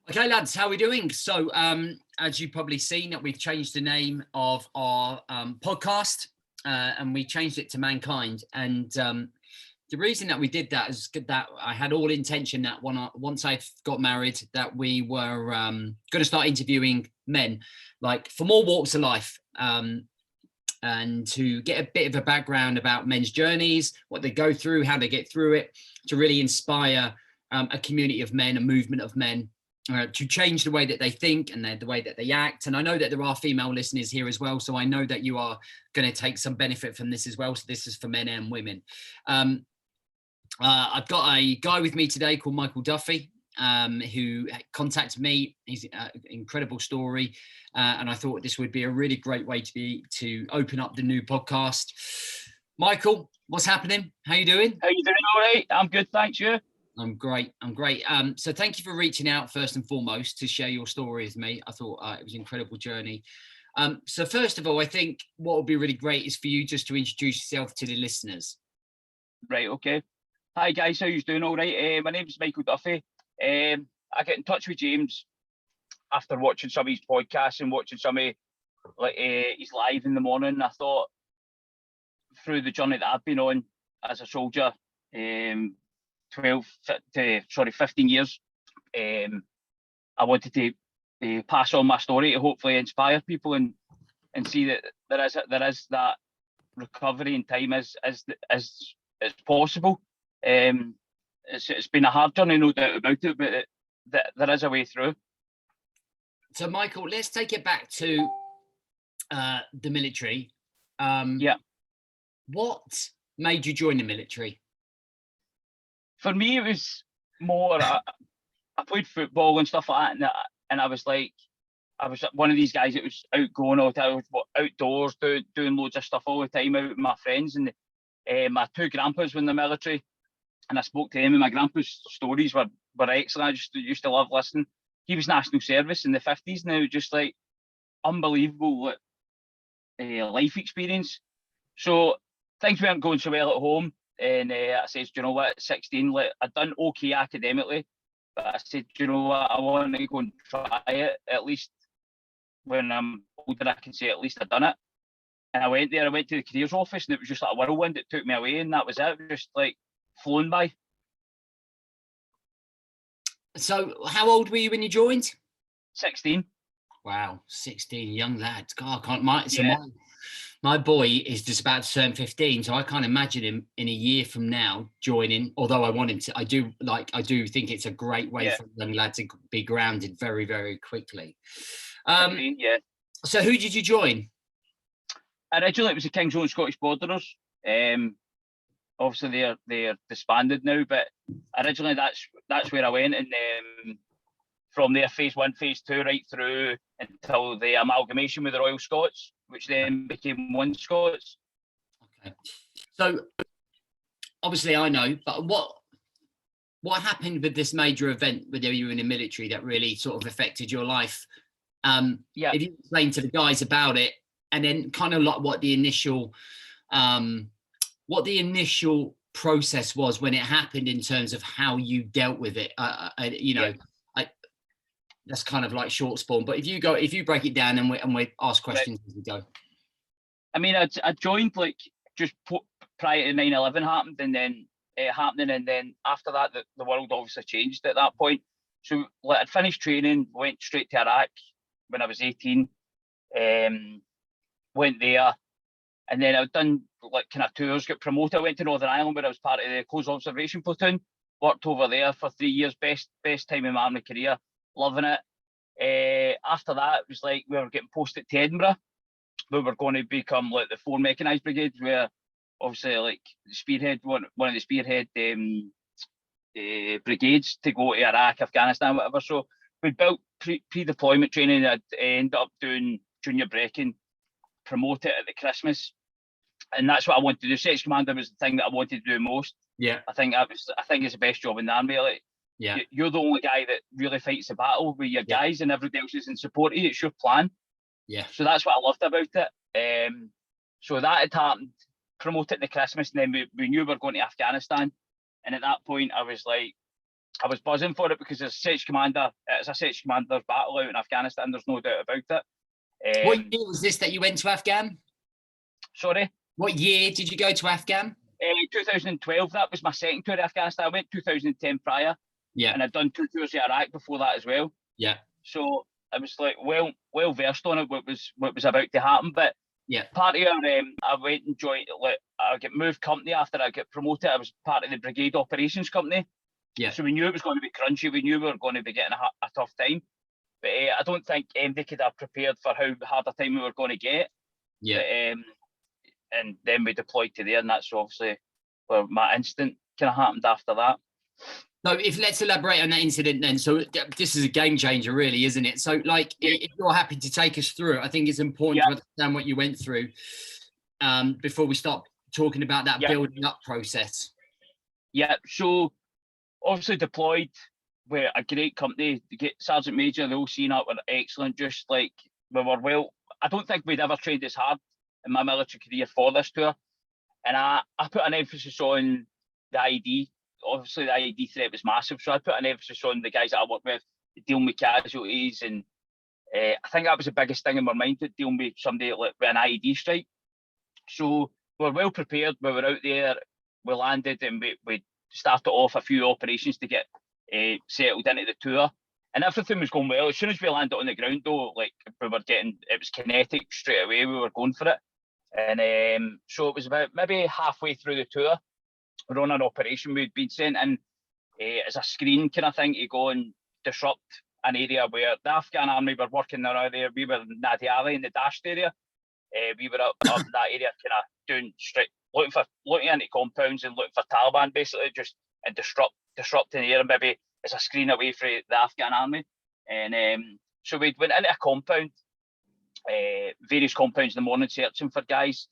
Okay, lads, how are we doing? So, as you've probably seen, that we've changed the name of our podcast, and we changed it to Mankind. And the reason that we did that is that I had all intention that once I got married, that we were going to start interviewing men, like from all walks of life, and to get a bit of a background about men's journeys, what they go through, how they get through it, to really inspire a community of men, a movement of men. To change the way that they think and the way that they act. And I know that there are female listeners here as well, so I know that you are going to take some benefit from this as well. So this is for men and women. I've got a guy with me today called Michael Duffy, who contacted me. He's an incredible story, and I thought this would be a really great way to open up the new podcast. Michael, what's happening? How you doing? How you doing? All right. I'm good, thanks. You? I'm great. So thank you for reaching out first and foremost to share your story with me. I thought it was an incredible journey. So first of all, I think what would be really great is for you just to introduce yourself to the listeners. Right, okay. Hi guys, how you doing? All right. My name's Michael Duffy. I get in touch with James after watching some of his podcasts and watching some of his live in the morning. I thought through the journey that I've been on as a soldier, 15 years, I wanted to pass on my story to hopefully inspire people and see that there is that recovery in time as possible. It's been a hard journey, no doubt about it, but there is a way through. So Michael, let's take it back to the military. Yeah. What made you join the military? For me, it was more, I played football and stuff like that, and I was one of these guys that was outgoing all the time, outdoors, doing loads of stuff all the time out with my friends. And my two grandpas were in the military, and I spoke to him, and my grandpa's stories were excellent. I just used to love listening. He was national service in the 50s, and it was just like unbelievable life experience. So things weren't going so well at home. And I said, do you know what, at 16, I'd done okay academically, but I said, do you know what, I want to go and try it. At least when I'm older, I can say at least I've done it. And I went there, I went to the careers office, and it was just like a whirlwind. It took me away, and that was it. It was just like flown by. So how old were you when you joined? 16. Wow, 16, young lad. God, I can't, my boy is just about to turn 15, so I can't imagine him in a year from now joining. Although I want him to, I do think it's a great way for a young lad to be grounded very, very quickly. So who did you join? Originally, it was the King's Own Scottish Borderers. Obviously, they're disbanded now, but originally that's where I went, and from there, phase 1, phase 2, right through until the amalgamation with the Royal Scots, which then became One Scots. Okay. So obviously I know, but what happened with this major event with you in the military that really sort of affected your life? If you explain to the guys about it, and then kind of like what the initial process was when it happened in terms of how you dealt with it. That's kind of like short spawn, but if you break it down and we ask questions as we go. I mean, I joined like just prior to 9/11 happened, and then happening, and then after that, the world obviously changed at that point. So I'd finished training, went straight to Iraq when I was 18, went there, and then I'd done like kind of tours, got promoted. I went to Northern Ireland where I was part of the Close Observation Platoon, worked over there for 3 years, best time in my army career, loving it. After that, it was like we were getting posted to Edinburgh. We were going to become like the 4 mechanised brigades, where obviously like spearhead one of the spearhead brigades to go to Iraq, Afghanistan, whatever. So we built pre-deployment training. I'd end up doing junior breaking, promote it at the Christmas, and that's what I wanted to do. Sex commander was the thing that I wanted to do most. Yeah, I think it's the best job in the army. Like, you're the only guy that really fights the battle with your guys, and everybody else is in support of you. It's your plan. Yeah. So that's what I loved about it. So that had happened, promoted in the Christmas, and then we knew we were going to Afghanistan. And at that point, I was like, I was buzzing for it because it's a Sage Commander's battle out in Afghanistan. There's no doubt about it. What year was this that you went to Afghan? Sorry? What year did you go to Afghan? 2012. That was my second tour to Afghanistan. I went 2010 prior. Yeah. And I'd done 2 tours of Iraq before that as well. Yeah. So I was like well versed on it, what was about to happen. But yeah, part of I went and joined. Like, I got moved company after I got promoted. I was part of the brigade operations company. Yeah. So we knew it was going to be crunchy. We knew we were going to be getting a tough time. But I don't think they could have prepared for how hard a time we were going to get. Yeah. But, and then we deployed to there, and that's obviously where my instant kind of happened after that. No, let's elaborate on that incident then. So this is a game changer, really, isn't it? So, like, if you're happy to take us through it, I think it's important to understand what you went through before we start talking about that building up process. Yeah. So obviously deployed with a great company. Sergeant Major, the OC, and that were excellent. Just like we were well. I don't think we'd ever trained as hard in my military career for this tour, and I put an emphasis on the IED. Obviously, the IED threat was massive, so I put an emphasis on the guys that I work with, dealing with casualties, and I think that was the biggest thing in my mind, dealing with somebody like with an IED strike. So we were well prepared. We were out there, we landed, and we started off a few operations to get settled into the tour, and everything was going well. As soon as we landed on the ground, though, like it was kinetic straight away. We were going for it, and so it was about maybe halfway through the tour. We're on an operation. We'd been sent in as a screen kind of thing to go and disrupt an area where the Afghan army were working around there. We were in Nadi Ali in the Dasht area. We were up in that area, kind of doing straight, looking into compounds and looking for Taliban, basically, just and disrupting the area, maybe as a screen away from the Afghan army. And so we went into a compound, various compounds in the morning, searching for guys.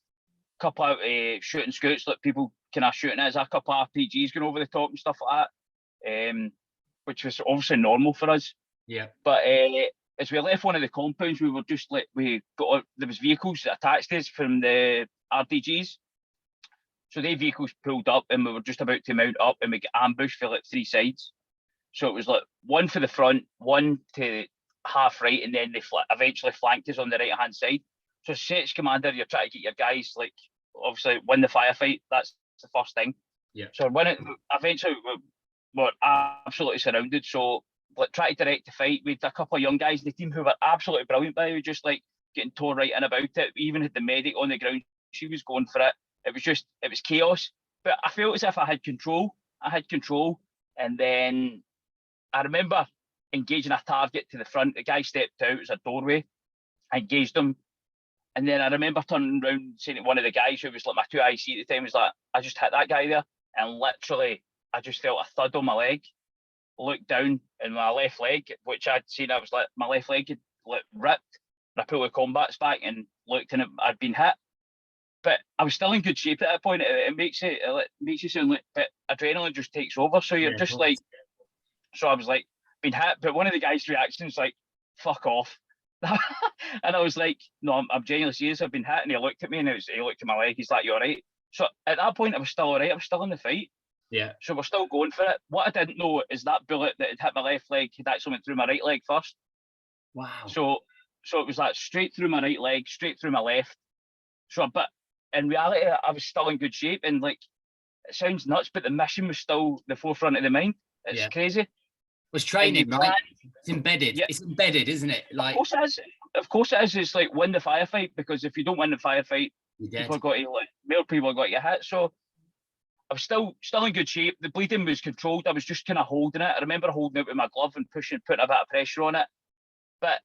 Couple of shooting scouts, like people kind of shooting at us, a couple of RPGs going over the top and stuff like that, which was obviously normal for us. Yeah. But as we left one of the compounds, we were just like, there was vehicles attached to us from the RDGs. So they vehicles pulled up and we were just about to mount up, and we got ambushed for like 3 sides. So it was like one for the front, one to half right, and then they eventually flanked us on the right-hand side. So Sage Commander, you're trying to get your guys, like, obviously win the firefight. That's the first thing. Yeah. So eventually we're absolutely surrounded. So like try to direct the fight. We had a couple of young guys in the team who were absolutely brilliant, by the way, just like getting tore right in about it. We even had the medic on the ground. She was going for it. It was chaos. But I felt as if I had control. And then I remember engaging a target to the front. The guy stepped out. It was a doorway. I engaged him. And then I remember turning around and saying to one of the guys who was like my 2 IC at the time, was like, I just hit that guy there. And literally, I just felt a thud on my leg. Looked down and my left leg, which I'd seen, I was like, my left leg had like ripped. And I pulled the combats back and looked, and I'd been hit. But I was still in good shape at that point. It makes you sound like, but adrenaline just takes over. So you're just like, so I was like, been hit. But one of the guys' reactions like, fuck off. And I was like, no, I'm genuinely serious. I've been hit. And he looked at me, and he looked at my leg. He's like, you all right? So at that point, I was still all right. I was still in the fight. Yeah. So we're still going for it. What I didn't know is that bullet that had hit my left leg had actually went through my right leg first. Wow. So it was like straight through my right leg, straight through my left. But in reality, I was still in good shape. And like, it sounds nuts, but the mission was still the forefront of the mind. It's crazy. It was training, right? It's embedded. Yeah. It's embedded, isn't it? Like, of course it is. It's like win the firefight, because if you don't win the firefight, more people got you hit. So I was still in good shape. The bleeding was controlled. I was just kind of holding it. I remember holding it with my glove and putting a bit of pressure on it. But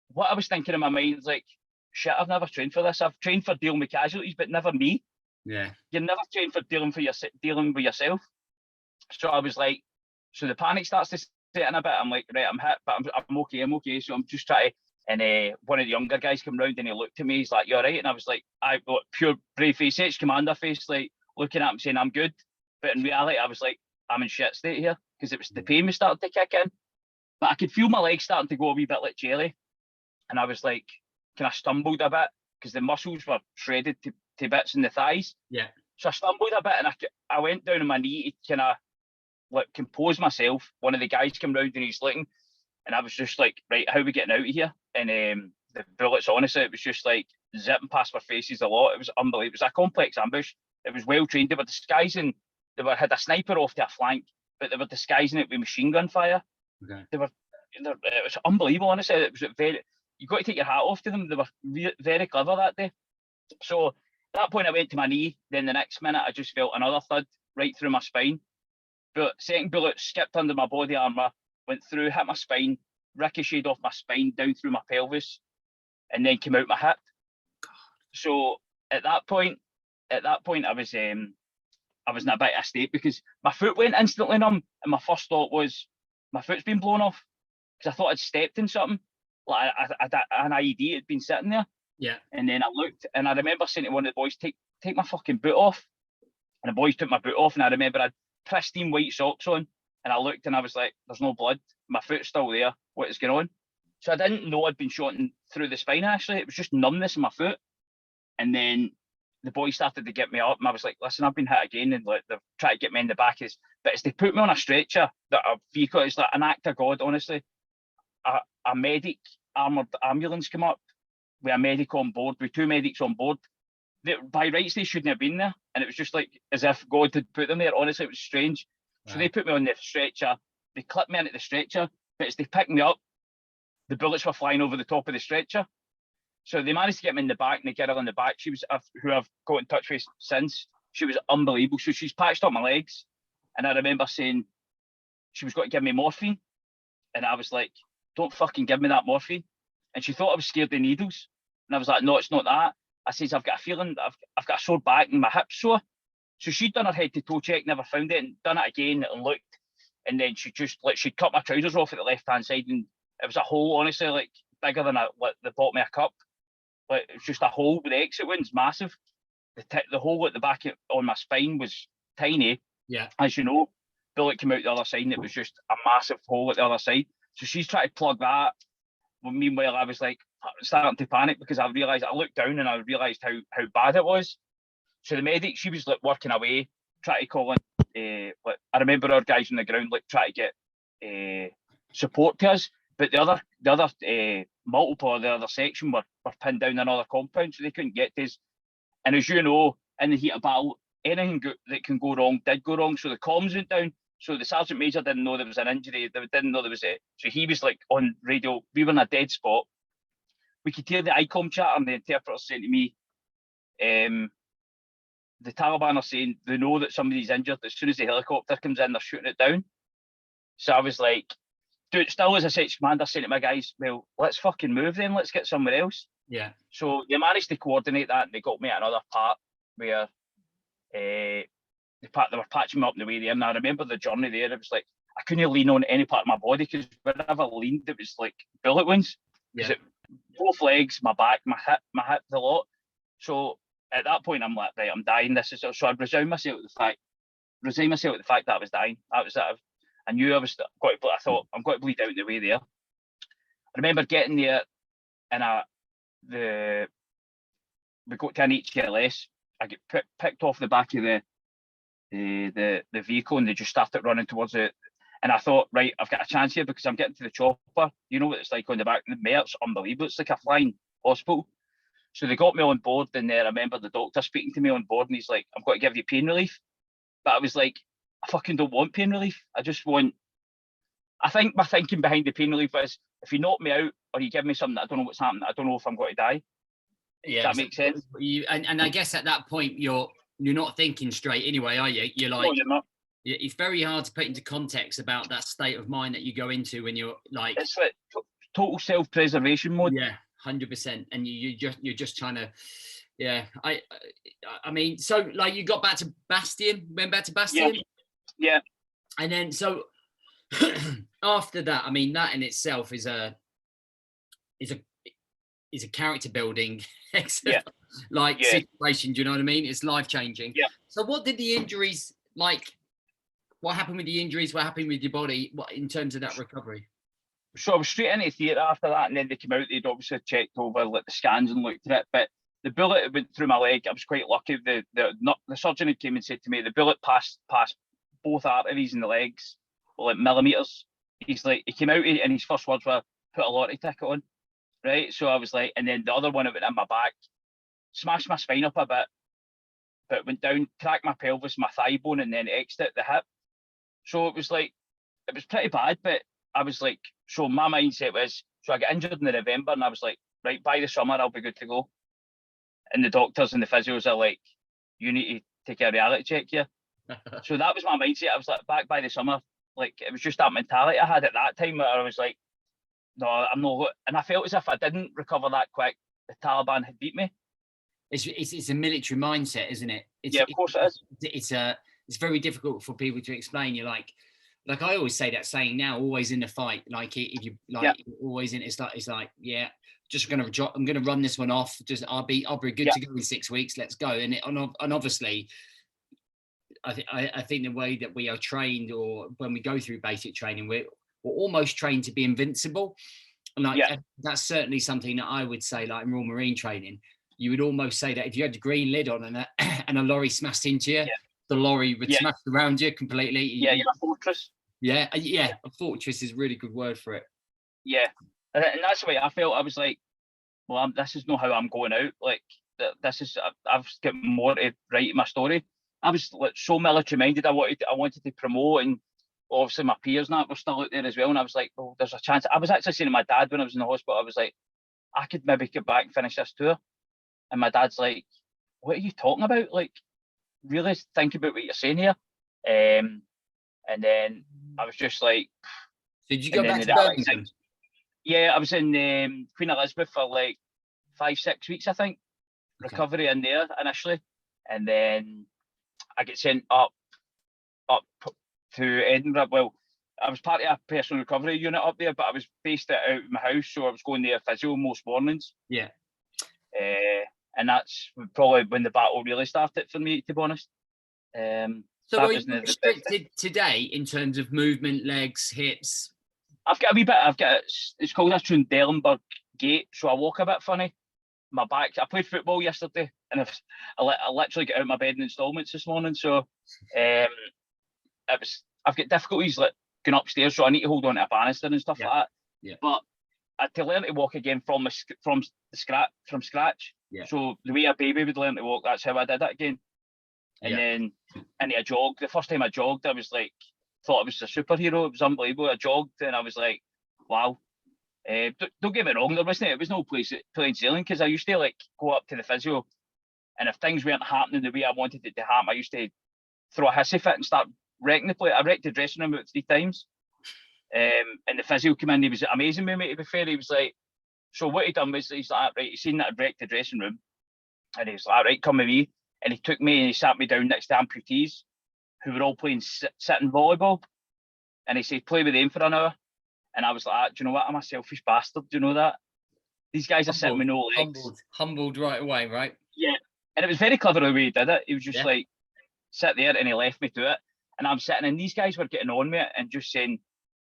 what I was thinking in my mind is like, shit, I've never trained for this. I've trained for dealing with casualties, but never me. Yeah. You're never trained for dealing with yourself. So I was like, so the panic starts to set in a bit. I'm like, right, I'm hit, but I'm okay. So I'm just trying to, and one of the younger guys came round and he looked at me. He's like, "You all right?" And I was like, I got pure brave face, Sage Commander face, like looking at him saying, "I'm good." But in reality, I was like, I'm in shit state here, because it was the pain was starting to kick in. But I could feel my legs starting to go a wee bit like jelly. And I was like, kind of stumbled a bit, because the muscles were shredded to bits in the thighs. Yeah. So I stumbled a bit, and I went down on my knee to kind of like compose myself. One of the guys came round and he's looking, and I was just like, right, how are we getting out of here? And the bullets, honestly, it was just like zipping past our faces a lot. It was unbelievable. It was a complex ambush. It was well trained. They were disguising. Had a sniper off to a flank, but they were disguising it with machine gun fire. Okay. It was unbelievable. Honestly, it was very. You got to take your hat off to them. They were very clever that day. So at that point, I went to my knee. Then the next minute, I just felt another thud right through my spine. But second bullet skipped under my body armor, went through, hit my spine, ricocheted off my spine down through my pelvis, and then came out my hip. So at that point, I was in a bit of a state because my foot went instantly numb, and my first thought was my foot's been blown off because I thought I'd stepped in something, like an IED had been sitting there. Yeah. And then I looked, and I remember saying to one of the boys, "Take my fucking boot off." And the boys took my boot off, and I remember I had pristine white socks on, and I looked, and I was like, "There's no blood. My foot's still there. What is going on?" So I didn't know I'd been shot through the spine. Actually, it was just numbness in my foot. And then the boys started to get me up, and I was like, "Listen, I've been hit again," and like they've tried to get me in the back. But as they put me on a stretcher, that a vehicle is like an act of God, honestly. A medic armoured ambulance came up with a medic on board, with two medics on board. By rights, they shouldn't have been there, and it was just like as if God had put them there. Honestly, it was strange. Wow. So they put me on the stretcher. They clipped me into the stretcher, but as they picked me up, the bullets were flying over the top of the stretcher. So they managed to get me in the back, and the girl in the back, she was, who I've got in touch with since, she was unbelievable. So she's patched up my legs, and I remember saying she was going to give me morphine, and I was like, "Don't fucking give me that morphine." And she thought I was scared of needles, and I was like, "No, it's not that." I says, "I've got a feeling that I've got a sore back and my hip's sore." So she'd done her head to toe check, never found it, and done it again and looked, and then she'd cut my trousers off at the left hand side, and it was a hole, honestly, like bigger than the bottom of a cup. Like it was just a hole with the exit wounds, massive. The hole at the back on my spine was tiny. Yeah. As you know, bullet came out the other side, and it was just a massive hole at the other side. So she's trying to plug that. Well, meanwhile, I was like starting to panic because I looked down and I realised how bad it was. So the medic, she was like working away, trying to call in. Like I remember our guys on the ground like trying to get support to us, but the other multiple of the other section were pinned down another compound, so they couldn't get to us. And as you know, in the heat of battle, anything that can go wrong did go wrong. So the comms went down. So the sergeant major didn't know there was an injury. They didn't know there was a. So he was like on radio. We were in a dead spot. We could hear the ICOM chat, and the interpreter saying to me, "The Taliban are saying they know that somebody's injured. As soon as the helicopter comes in, they're shooting it down." So I was like, dude, still as a section commander, saying to my guys, "Well, let's fucking move then. Let's get somewhere else." Yeah. So they managed to coordinate that, and they got me at another part where they were patching me up on the way there. And I remember the journey there. It was like I couldn't lean on any part of my body because whenever I leaned, it was like bullet wounds. Yeah. Both legs, my back, my hip, the lot. So at that point, I'm like, right, I'm dying. So I resigned myself to the fact that I was dying. That was that. I knew I thought I'm going to bleed out the way there. I remember getting there, and we got to an HLS. I get picked off the back of the vehicle, and they just started running towards it. And I thought, right, I've got a chance here because I'm getting to the chopper. You know what it's like on the back of the mare? It's unbelievable. It's like a flying hospital. So they got me on board, and I remember the doctor speaking to me on board, and he's like, "I'm going to give you pain relief." But I was like, I fucking don't want pain relief. I just want. I think my thinking behind the pain relief is if you knock me out or you give me something that I don't know what's happening, I don't know if I'm going to die. Yeah, does that make sense? And I guess at that point you're not thinking straight anyway, are you? You're like, no, you're not. It's very hard to put into context about that state of mind that you go into when you're like. It's like total self-preservation mode. Yeah, 100%. And you're just trying to. Yeah, I mean, so like you got back to Bastion, went back to Bastion. Yeah. And then so after that, I mean, that in itself is a character building situation. Do you know what I mean? It's life changing. Yeah. So what did the injuries like? What happened with the injuries? What happened with your body? What in terms of that recovery? So I was straight into theatre after that, and then they came out. They'd obviously checked over like the scans and looked at it, but the bullet went through my leg. I was quite lucky. The surgeon who came and said to me the bullet passed both arteries in the legs were like millimeters. He's like, he came out and his first words were, put a lottery ticket on, right? So I was like, and then the other one, it went in my back, smashed my spine up a bit, but went down, cracked my pelvis, my thigh bone, and then exited the hip. So it was like, it was pretty bad, but I was like, so my mindset was, so I got injured in November, and I was like, right, by the summer, I'll be good to go. And the doctors and the physios are like, you need to take a reality check here. So that was my mindset. I was like, back by the summer, like, it was just that mentality I had at that time where I was like, no, I'm not. And I felt as if I didn't recover that quick, the Taliban had beat me. It's a military mindset, isn't it? Yeah, of course it is. It's very difficult for people to explain. You're like I always say that saying now, always in the fight. Like if you like always in, it's like yeah, I'm gonna run this one off. Just I'll be good to go in 6 weeks. Let's go. And obviously, I think the way that we are trained, or when we go through basic training, we're almost trained to be invincible. And that's certainly something that I would say, like in Royal Marine training, you would almost say that if you had the green lid on and a lorry smashed into you, the lorry would smash around you completely. Yeah, you're a fortress. Yeah, a fortress is a really good word for it. Yeah, and that's the way I felt. I was like, well, this is not how I'm going out. Like, this is, I've got more to write in my story. I was like so military minded. I wanted to promote, and obviously my peers and that were still out there as well. And I was like, well, there's a chance. I was actually saying to my dad when I was in the hospital, I was like, I could maybe get back and finish this tour. And my dad's like, what are you talking about? Like, really think about what you're saying here. And then I was just like, did you go back to Birmingham? Yeah, I was in Queen Elizabeth for like 5-6 weeks, I think. Okay. Recovery in there initially. And then I get sent up to Edinburgh. Well, I was part of a personal recovery unit up there, but I was based out of my house, so I was going there physio most mornings. Yeah. And that's probably when the battle really started for me, to be honest. So are you restricted today in terms of movement, legs, hips? I've got a wee bit. It's called a Trundelenburg gait, so I walk a bit funny. My back. I played football yesterday, and I literally got out of my bed in installments this morning. So, I've got difficulties like going upstairs, so I need to hold on to a banister and stuff like that. Yeah. But I had to learn to walk again from scratch. Yeah. So the way a baby would learn to walk, that's how I did it again. And then into a jog. The first time I jogged, I was like, thought I was a superhero. It was unbelievable. I jogged and I was like, wow. Don't get me wrong, it was no plain sailing, because I used to like go up to the physio, and if things weren't happening the way I wanted it to happen, I used to throw a hissy fit and start wrecking the place. I wrecked the dressing room about 3 times. And the physio came in, he was amazing with me, to be fair. He was like, so what he done was, he's like, right, he's seen that I'd wrecked the dressing room, and he was like, right, come with me. And he took me and he sat me down next to amputees who were all playing sitting volleyball. And he said, play with them for an hour. And I was like, do you know what? I'm a selfish bastard. Do you know that? These guys are sitting with no legs. Humbled right away, right? Yeah. And it was very clever the way he did it. He was just like, sit there, and he left me to it. And I'm sitting, and these guys were getting on me and just saying,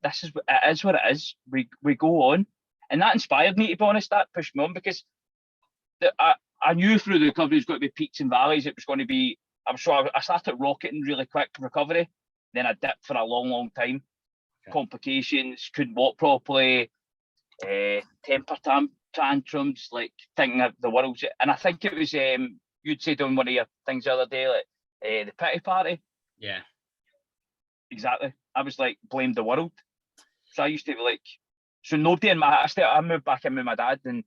it is what it is. We go on. And that inspired me, to be honest. That pushed me on, because I knew through the recovery it was going to be peaks and valleys. It was going to be, I'm sure I started rocketing really quick recovery. Then I dipped for a long, long time. Okay. Complications, couldn't walk properly, temper tantrums, like thinking of the world's. And I think it was, you'd said on one of your things the other day, like the pity party. Yeah. Exactly. I was like, blame the world. So I used to be like, so nobody in my house, I moved back in with my dad, and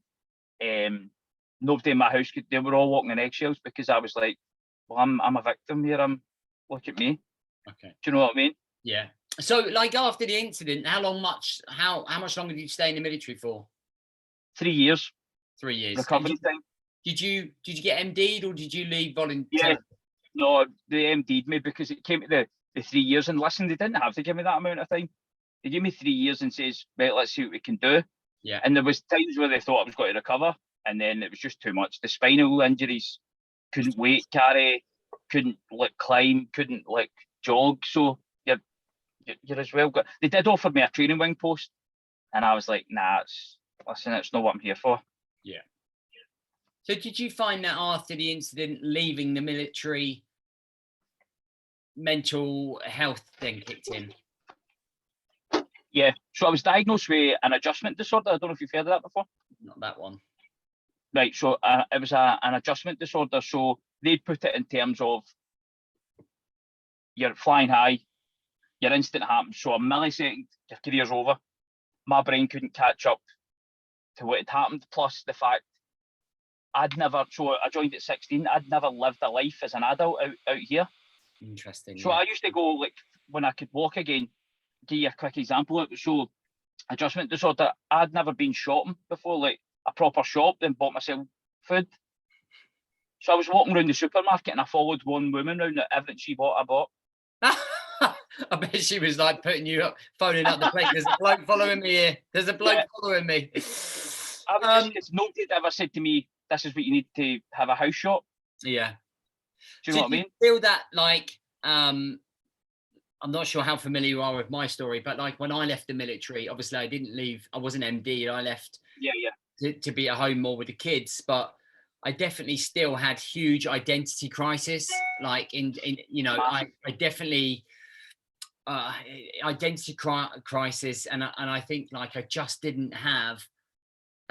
nobody in my house they were all walking on eggshells, because I was like, well, I'm a victim here. Look at me. Okay. Do you know what I mean? Yeah. So like after the incident, how much longer did you stay in the military for? 3 years. 3 years. Recovery time. Did you get MD'd, or did you leave voluntarily? Yeah. No, they MD'd me because it came to the 3 years, and listen, they didn't have to give me that amount of time. They gave me 3 years and says, right, let's see what we can do. Yeah. And there was times where they thought I was going to recover, and then it was just too much. The spinal injuries, couldn't weight carry, couldn't like climb, couldn't like jog. So you're as well. They did offer me a training wing post, and I was like, nah, it's not what I'm here for. Yeah. So did you find that after the incident, leaving the military, mental health then kicked in? Yeah, so I was diagnosed with an adjustment disorder. I don't know if you've heard of that before. Not that one. Right, so it was an adjustment disorder. So they'd put it in terms of you're flying high, your instant happens. So a millisecond, your career's over. My brain couldn't catch up to what had happened. Plus the fact so I joined at 16. I'd never lived a life as an adult out here. Interesting. So I used to go, like, when I could walk again, give you a quick example. So adjustment disorder, I'd never been shopping before, like a proper shop, then bought myself food. So I was walking around the supermarket and I followed one woman around that everything she bought, I bought. I bet she was like putting you up, phoning up the plate. There's a bloke following me here. There's a bloke following me. Because nobody had ever said to me, this is what you need to have a house shop. Yeah. Do you know what I mean? Feel that, like, I'm not sure how familiar you are with my story, but like when I left the military, obviously I didn't leave. I wasn't MD. I left to be at home more with the kids, but I definitely still had huge identity crisis. Like in you know, I definitely identity crisis, and I think like I just didn't have.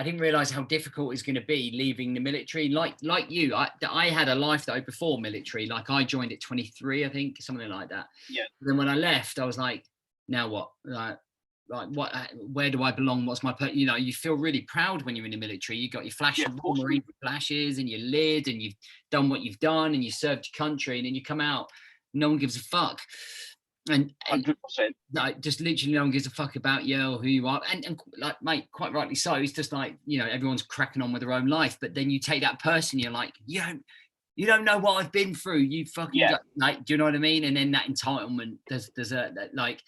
I didn't realize how difficult it's going to be leaving the military. Like you, I had a life though before military. Like I joined at 23, I think, something like that. Yeah. Then when I left, I was like, now what? Like what? Where do I belong? What's my you know? You feel really proud when you're in the military. You got your Marine flashes and your lid, and you've done what you've done, and you served your country, and then you come out, no one gives a fuck. And 100%. Like, just literally no one gives a fuck about you or who you are, and like, mate, quite rightly so. It's just like, you know, everyone's cracking on with their own life, but then you take that person, you're like, you don't know what I've been through. You fucking like, do you know what I mean? And then that entitlement, there's a like,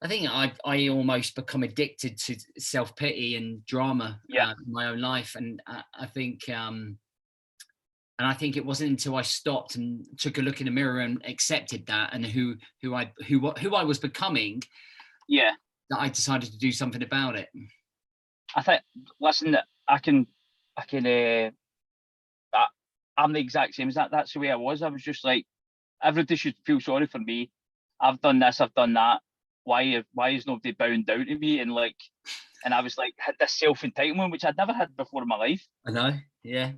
I think I almost become addicted to self-pity and drama in my own life, and I think. And I think it wasn't until I stopped and took a look in the mirror and accepted that, and who I was becoming, that I decided to do something about it. I think, listen, I'm the exact same as that. That's the way I was. I was just like, everybody should feel sorry for me. I've done this, I've done that. Why is nobody bowing down to me? And like, and I was like, had this self-entitlement, which I'd never had before in my life. I know, yeah.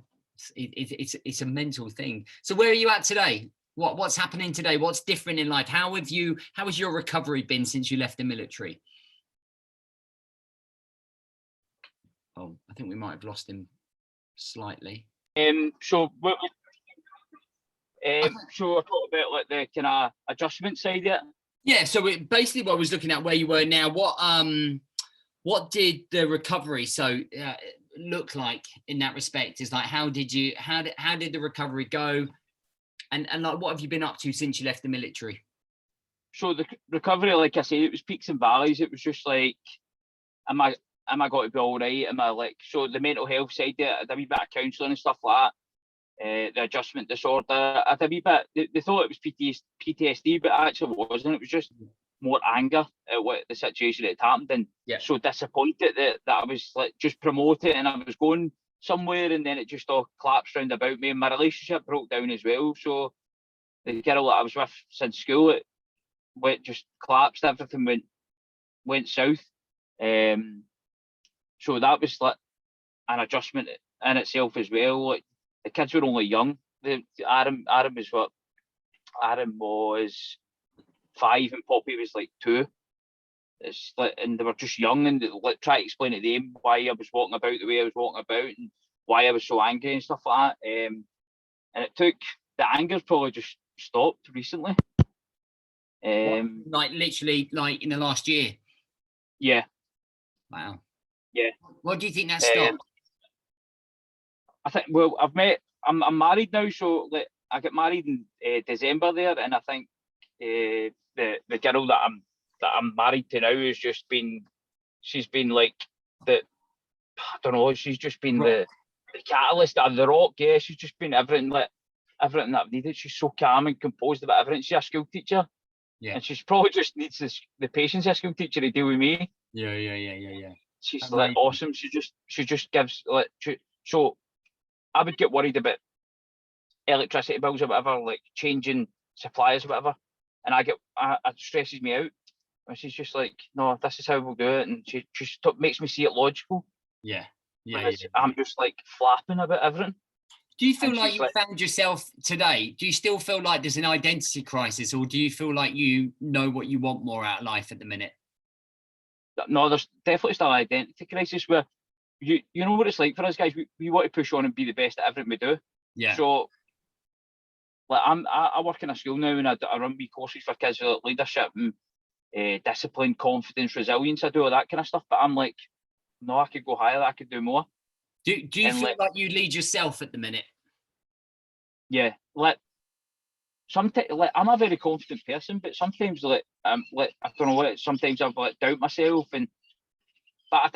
It's a mental thing. So where are you at today? What's happening today? What's different in life? How has your recovery been since you left the military? Oh, I think we might have lost him slightly. So we'll talk about like the kind of adjustment side of it. Yeah. So basically, what I was looking at where you were now. What did the recovery look like in that respect? Is like, how did the recovery go, and like, what have you been up to since you left the military? So the recovery, like I said, it was peaks and valleys. It was just like, am I going to be all right? Am I like, so the mental health side, I did a wee bit of counselling and stuff like that. The adjustment disorder, I did a wee bit. They thought it was PTSD, but it actually wasn't. It was just more anger at what the situation had happened, and so disappointed that I was like just promoted and I was going somewhere, and then it just all collapsed round about me, and my relationship broke down as well. So the girl that I was with since school, it just collapsed. Everything went south. So that was like an adjustment in itself as well. Like, the kids were only young. Adam was 5 and Poppy was like 2. It's like, and they were just young, and like try to explain to them why I was walking about the way I was walking about and why I was so angry and stuff like that. And it took, the anger's probably just stopped recently. Like literally, like in the last year. Yeah. Wow. Yeah. What do you think that stopped? I think, well, I'm married now, so like I got married in December there, and I think the girl that I'm married to now has just been, she's been like the, I don't know, she's just been the catalyst of the rock. Yeah, she's just been everything that I've needed. She's so calm and composed about everything. She's a school teacher, and she's probably just needs the patience of a school teacher to deal with me. Yeah. She's like awesome. She just gives like, so I would get worried about electricity bills or whatever, like changing suppliers or whatever. and it stresses me out. And she's just like, no, this is how we'll do it, and she just makes me see it logical. Yeah. Whereas I'm just like flapping about everything. Do you feel And like she's you found yourself today? Do you still feel like there's an identity crisis, or do you feel like you know what you want more out of life at the minute? No, there's definitely still an identity crisis where you know what it's like for us guys. We want to push on and be the best at everything we do. Yeah. So, like, I work in a school now, and I run wee courses for kids with leadership and discipline, confidence, resilience. I do all that kind of stuff. But I'm like, no, I could go higher. I could do more. Do you feel like you lead yourself at the minute? Yeah, like sometimes, like, I'm a very confident person, but sometimes, like, I don't know what. Sometimes I've like doubt myself, but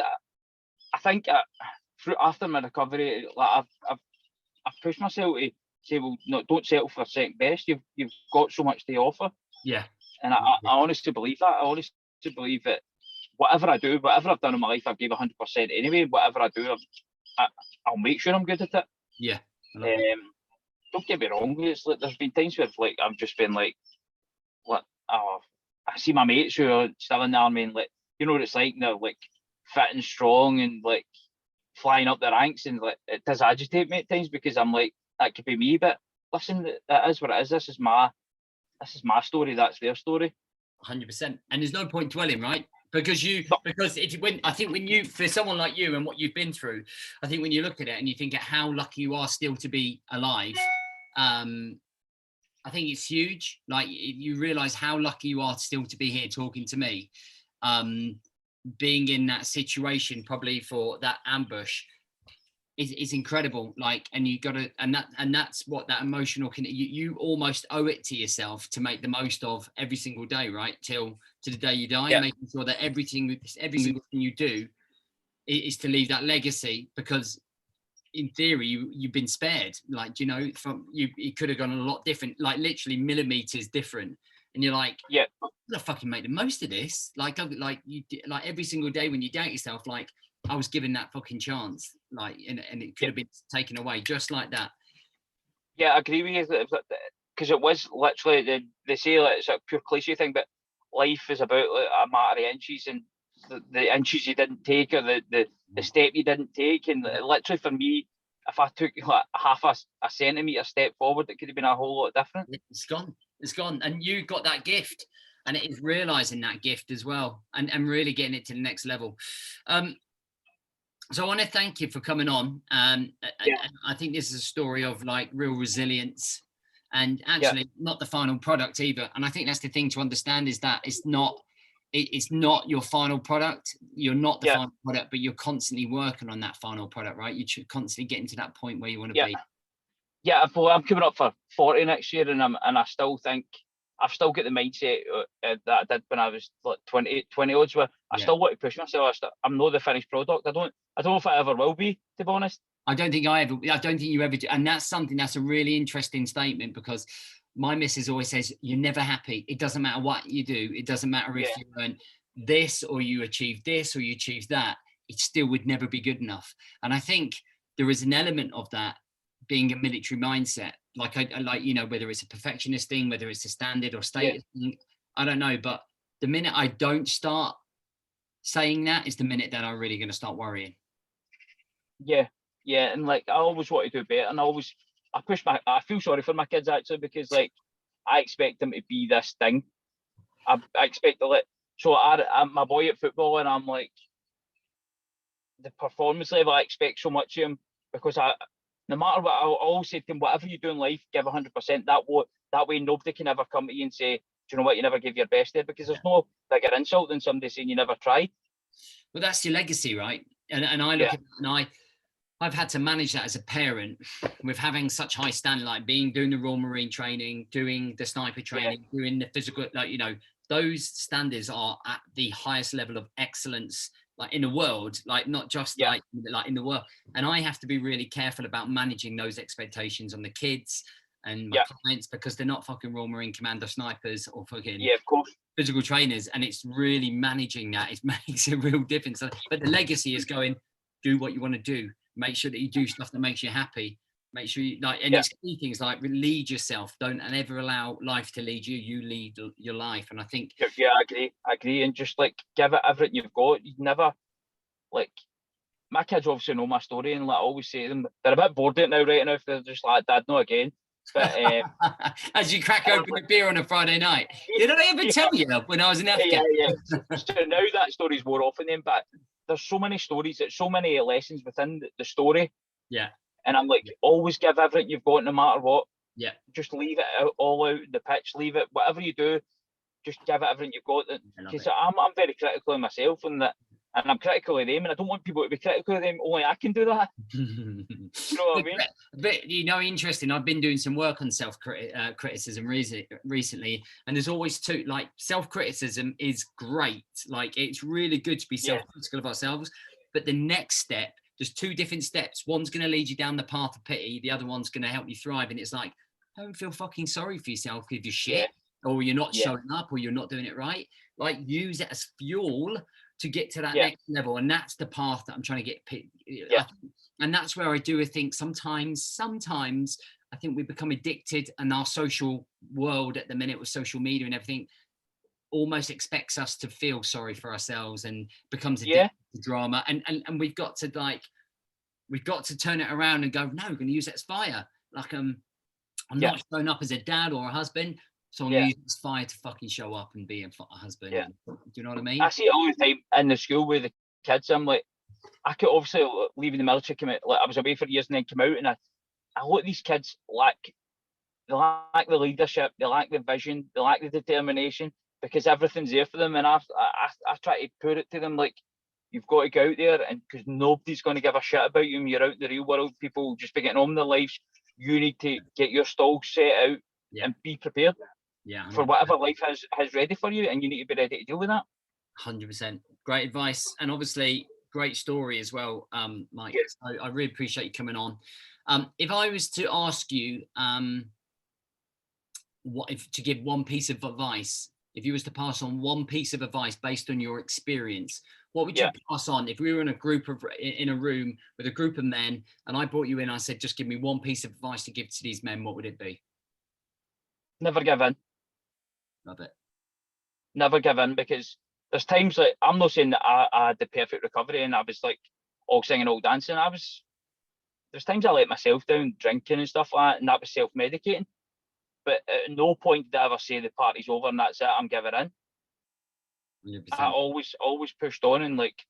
I think after my recovery, like I've pushed myself to say, well, no, don't settle for second best. You've got so much to offer. Yeah. And I honestly believe that. I honestly believe that whatever I do, whatever I've done in my life, I've gave 100% anyway. Whatever I do, I'll make sure I'm good at it. Yeah. Don't get me wrong. It's like there's been times where like I've just been like, what? Oh, I see my mates who are still in the army, and like, you know what it's like. They're like fit and strong and like flying up the ranks, and like it does agitate me at times because I'm like, that could be me. But listen, that is what it is. This is my story. That's their story. 100%. And there's no point dwelling, right? Because I think when you, for someone like you and what you've been through, I think when you look at it and you think at how lucky you are still to be alive, I think it's huge. Like, you realize how lucky you are still to be here talking to me, being in that situation, probably for that ambush is incredible. Like, and you gotta, and that's what that emotional you almost owe it to yourself to make the most of every single day, right? To the day you die, making sure that every single thing you do is to leave that legacy, because in theory you've been spared. Like, you know, from you, it could have gone a lot different, like literally millimeters different. And you're like, yeah, I'm gonna fucking make the most of this. Like every single day when you doubt yourself, like, I was given that fucking chance, like, and it could have been taken away just like that. Yeah, I agree with you, because it was literally, they say like it's a pure cliche thing, but life is about like a matter of inches, and the inches you didn't take, or the step you didn't take, and literally for me, if I took like half a centimetre step forward, it could have been a whole lot different. It's gone, and you got that gift, and it is realizing that gift as well, and really getting it to the next level. So I want to thank you for coming on. I think this is a story of like real resilience, and actually not the final product either. And I think that's the thing to understand, is that it's not your final product. You're not the final product, but you're constantly working on that final product, right? You're constantly getting to that point where you want to be. Yeah, well, I'm coming up for 40 next year, and I still think I've still got the mindset that I did when I was like 20 odds, where I still want to push myself. I'm not the finished product. I don't know if I ever will be, to be honest. I don't think you ever do. And that's a really interesting statement, because my missus always says, you're never happy. It doesn't matter what you do. It doesn't matter if you earn this, or you achieve this, or you achieve that. It still would never be good enough. And I think there is an element of that being a military mindset. Like, I like, you know, whether it's a perfectionist thing, whether it's a standard or status thing, I don't know. But the minute I don't start saying that is the minute that I'm really going to start worrying. Yeah. And like, I always want to do better, and I feel sorry for my kids, actually, because like, I expect them to be this thing. I expect to my boy at football, and I'm like, the performance level, I expect so much of him, because no matter what, I'll always say to him, whatever you do in life, give 100%. That way nobody can ever come to you and say, do you know what, you never give your best there, because there's no bigger insult than somebody saying you never tried. Well, that's your legacy, right? And I look at it, and I've had to manage that as a parent, with having such high standard, like doing the Royal Marine training, doing the sniper training, doing the physical, like, you know, those standards are at the highest level of excellence, like in the world, like not just like in the world. And I have to be really careful about managing those expectations on the kids and my clients, because they're not fucking Royal Marine Commando snipers or fucking of course, physical trainers. And it's really managing that. It makes a real difference. But the legacy is going, do what you want to do. Make sure that you do stuff that makes you happy. Make sure you like, and it's key things like lead yourself. Don't and ever allow life to lead you. You lead your life. And I think, yeah, I agree. And just like give it everything you've got. You never like. My kids obviously know my story, and like I always say to them, they're a bit bored of it now, right? Now if they're just like, "Dad, no again." But as you crack open a beer on a Friday night, did I ever tell you when I was in Africa? Yeah. So now that story's more often then, but there's so many stories, there's so many lessons within the story. Yeah. And I'm like, always give everything you've got, no matter what. Yeah. Just leave it all out the pitch. Leave it, whatever you do, just give it everything you've got. Because I'm very critical of myself and I'm critical of them, and I don't want people to be critical of them. Only I can do that. You know what I mean? But you know, interesting. I've been doing some work on self-criticism recently, and there's always two. Like self-criticism is great. Like it's really good to be self-critical of ourselves. But the next step, there's two different steps. One's going to lead you down the path of pity. The other one's going to help you thrive. And it's like, don't feel fucking sorry for yourself if you're shit, or you're not showing up, or you're not doing it right. Like use it as fuel to get to that next level, and that's the path that I'm trying to get. And that's where I do think sometimes I think we become addicted, and our social world at the minute with social media and everything almost expects us to feel sorry for ourselves and becomes addicted to drama. And we've got to turn it around and go, no, we're going to use it as fire. Like I'm not showing up as a dad or a husband. So I'm using this fire to fucking show up and be a husband. Yeah. Do you know what I mean? I see it all the time in the school with the kids. I'm like, I could obviously leaving the military, like I was away for years and then come out, and I look at these kids lack the leadership, they lack the vision, they lack the determination, because everything's there for them. And I try to put it to them like, you've got to go out there, and because nobody's going to give a shit about you when you're out in the real world. People just be getting on with their lives. You need to get your stall set out and be prepared. For whatever life has ready for you, and you need to be ready to deal with that. 100%. Great advice, and obviously great story as well, Mike. Yes. I really appreciate you coming on. If I was to ask you to give one piece of advice, if you was to pass on one piece of advice based on your experience, what would you pass on? If we were in a room with a group of men, and I brought you in, I said, just give me one piece of advice to give to these men, what would it be? Never give in. Love it. Never give in, because there's times like, I'm not saying that I had the perfect recovery and I was like all singing, all dancing. There's times I let myself down drinking and stuff like that, and that was self-medicating. But at no point did I ever say the party's over and that's it, I'm giving in. 100%. I always pushed on, and like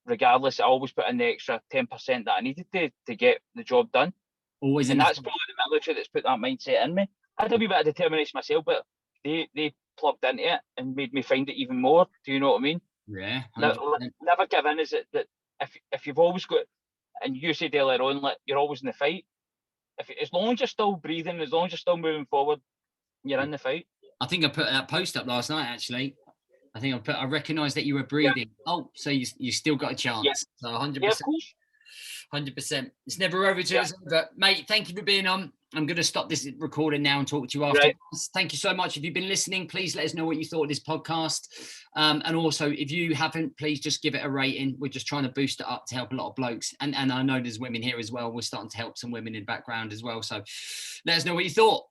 regardless, I always put in the extra 10% that I needed to get the job done. Always, and that's probably the military that's put that mindset in me. I had a wee bit of determination myself, but they plugged into it and made me find it even more. Do you know what I mean? Yeah. Never give in. Is it that if you've always got, and you said earlier on, like you're always in the fight. As long as you're still breathing, as long as you're still moving forward, you're in the fight. I think I put that post up last night, actually. I recognised that you were breathing. Yeah. Oh, so you still got a chance. Yeah. So 100%. Yeah, of course. 100%. It's never over till it's over. Mate, thank you for being on. I'm going to stop this recording now and talk to you after. Right. Thank you so much. If you've been listening, please let us know what you thought of this podcast. And also, if you haven't, please just give it a rating. We're just trying to boost it up to help a lot of blokes. And I know there's women here as well. We're starting to help some women in the background as well. So let us know what you thought.